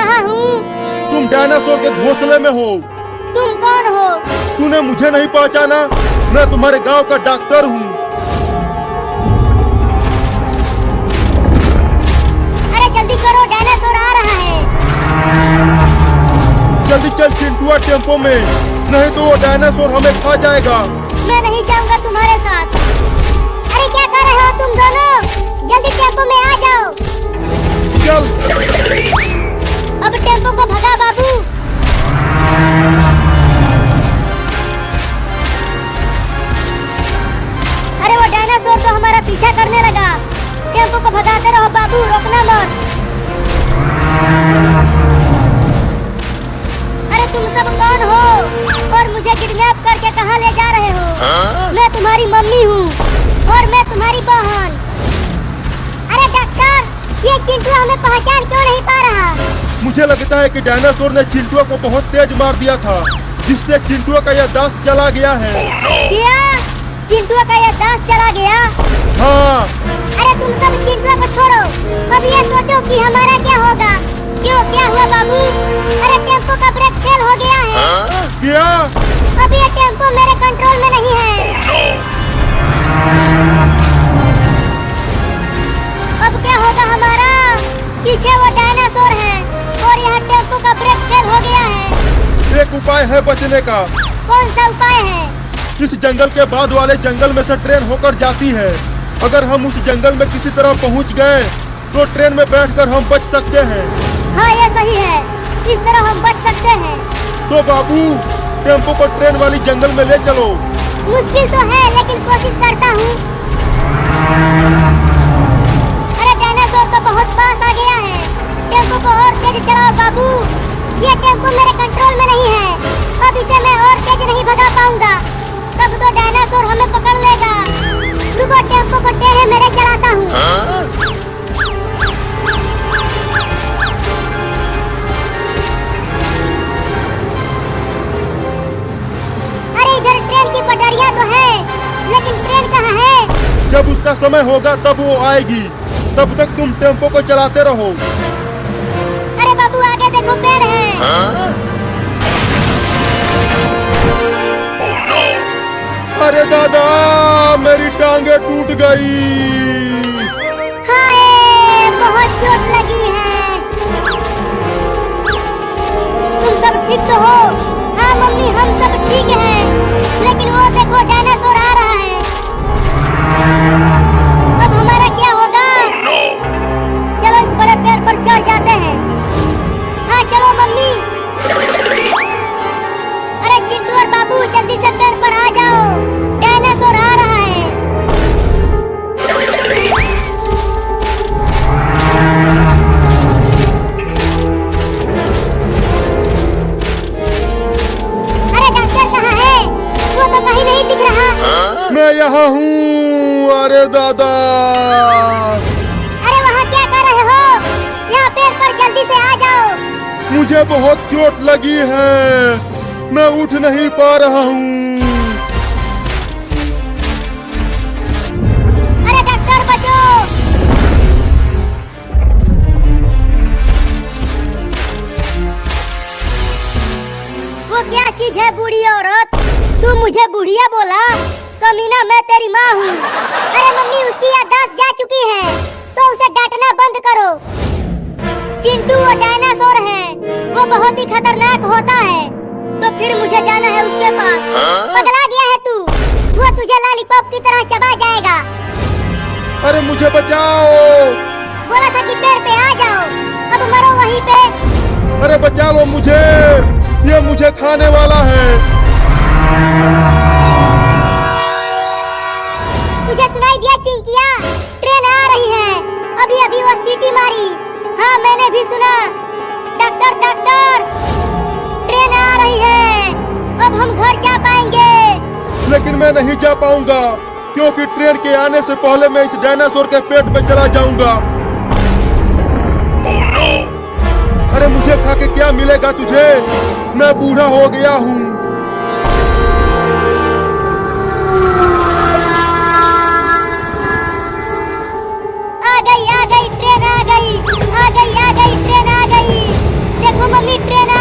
कहाँ हूँ? तुम डायनासोर के घोंसले में हो। तुम कौन हो? तूने मुझे नहीं पहचाना? मैं तुम्हारे गांव का डॉक्टर हूँ। अरे जल्दी करो, डायनासोर आ रहा है। जल्दी चल चिंटुआ टेम्पो में, नहीं तो वो डायनासोर हमें खा जाएगा। मैं नहीं जाऊंगा तुम्हारे साथ। अरे क्या कर रहे हो तुम दोनों? जल्दी टेम्पो में आ जाओ। चल। अब टेम्पो को भगा बाबू। अरे वो डायनासोर तो हमारा पीछा करने लगा। टेम्पो को भगाते रहो बाबू, रोकना मत। अरे तुम सब कौन हो और मुझे किडनैप करके कहाँ ले जा रहे हो? मैं तुम्हारी मम्मी हूँ और मैं तुम्हारी बहन। अरे डॉक्टर, ये चिंटुआ हमें पहचान क्यों नहीं पा रहा? मुझे लगता है कि डायनासोर ने चिंटुआ को बहुत तेज मार दिया था, जिससे चिंटुआ का याददाश्त चला गया है। क्या? चिंटुआ का याददाश्त चला गया? हाँ। अरे तुम सब चिंटुआ को छोड़ो, अब ये सोचो कि हमारा क्या होगा। क्यों, क्या हुआ बाबू? अरे टेम्पो का ब्रेक फेल हो गया है। क्या? अब ये टेम्पो मेरे कंट्रोल में नहीं है। अब क्या होगा हमारा? पीछे वो डायनासोर है और यहाँ टेम्पो का ब्रेक फेल हो गया है। एक उपाय है बचने का। कौन सा उपाय है? इस जंगल के बाद वाले जंगल में से ट्रेन होकर जाती है। अगर हम उस जंगल में किसी तरह पहुंच गए तो ट्रेन में बैठकर हम बच सकते हैं। हाँ ये सही है, इस तरह हम बच सकते हैं। तो बाबू, टेम्पो को ट्रेन वाली जंगल में ले चलो। मुश्किल तो है लेकिन कोशिश करता हूँ। अरे डायनासोर तो बहुत पास आ गया है। टेम्पो को और तेज चलाओ बाबू। ये टेम्पो मेरे कंट्रोल में नहीं है। अब इसे मैं और तेज नहीं भगा पाऊंगा, तब तो डायनासोर हमें पकड़ लेगा। रुको, टेम्पो को टेढ़े मेढ़े चलाता हूँ। अरे इधर ट्रेन की पटरियाँ तो है, लेकिन ट्रेन कहाँ है? जब उसका समय होगा तब वो आएगी, तब तक तुम टेम्पो को चलाते रहो। अरे बाबू आगे देखो, पेड़ है। अरे दादा, मेरी टांगे टूट गई। हाय, बहुत चोट लगी है। तुम सब ठीक तो हो? हाँ मम्मी, हम सब ठीक हैं। लेकिन वो देखो, डायनासोर आ रहा है। अब हमारा क्या होगा? चलो इस बड़े पेड़ पर चढ़ जाते हैं। हाँ चलो मम्मी। अरे चिंटू और बाबू, जल्दी से पेड़ पर आ जाओ, डायनासोर आ रहा है। अरे डॉक्टर कहाँ है? वो तो कहीं नहीं दिख रहा। मैं यहाँ हूँ। अरे दादा। अरे वहाँ क्या कर रहे हो? यहाँ पेड़ पर जल्दी से आ जाओ। मुझे बहुत चोट लगी है, मैं उठ नहीं पा रहा हूँ। अरे डॉक्टर बचो। वो क्या चीज है बूढ़ी औरत? तू मुझे बुढ़िया बोला? कमीना, मैं तेरी माँ हूँ। अरे मम्मी, उसकी याददाश्त जा चुकी है, तो उसे डांटना बंद करो। चिंटू वो डायनासोर है, वो बहुत ही खतरनाक होता है। तो फिर मुझे जाना है उसके पास। पगला गया है तू? वो तुझे लॉलीपॉप की तरह चबा जाएगा। अरे मुझे बचाओ। बोला था कि पेड़ पे आ जाओ, अब मरो वहीं पे। अरे बचा लो मुझे, ये मुझे खाने वाला है। तुझे सुनाई दिया चिंकिया? ट्रेन आ रही है। अभी अभी वो सीटी मारी। हाँ मैंने भी सुना। डॉक्टर डॉक्टर, ट्रेन आ रही है, अब हम घर जा पाएंगे। लेकिन मैं नहीं जा पाऊंगा, क्योंकि ट्रेन के आने से पहले मैं इस डायनासोर के पेट में चला जाऊंगा। अरे मुझे खा के क्या मिलेगा तुझे? मैं बूढ़ा हो गया हूँ। आ गई ट्रेन, आ गई ट्रेन, आ गई। ओ मम्मी ट्रेन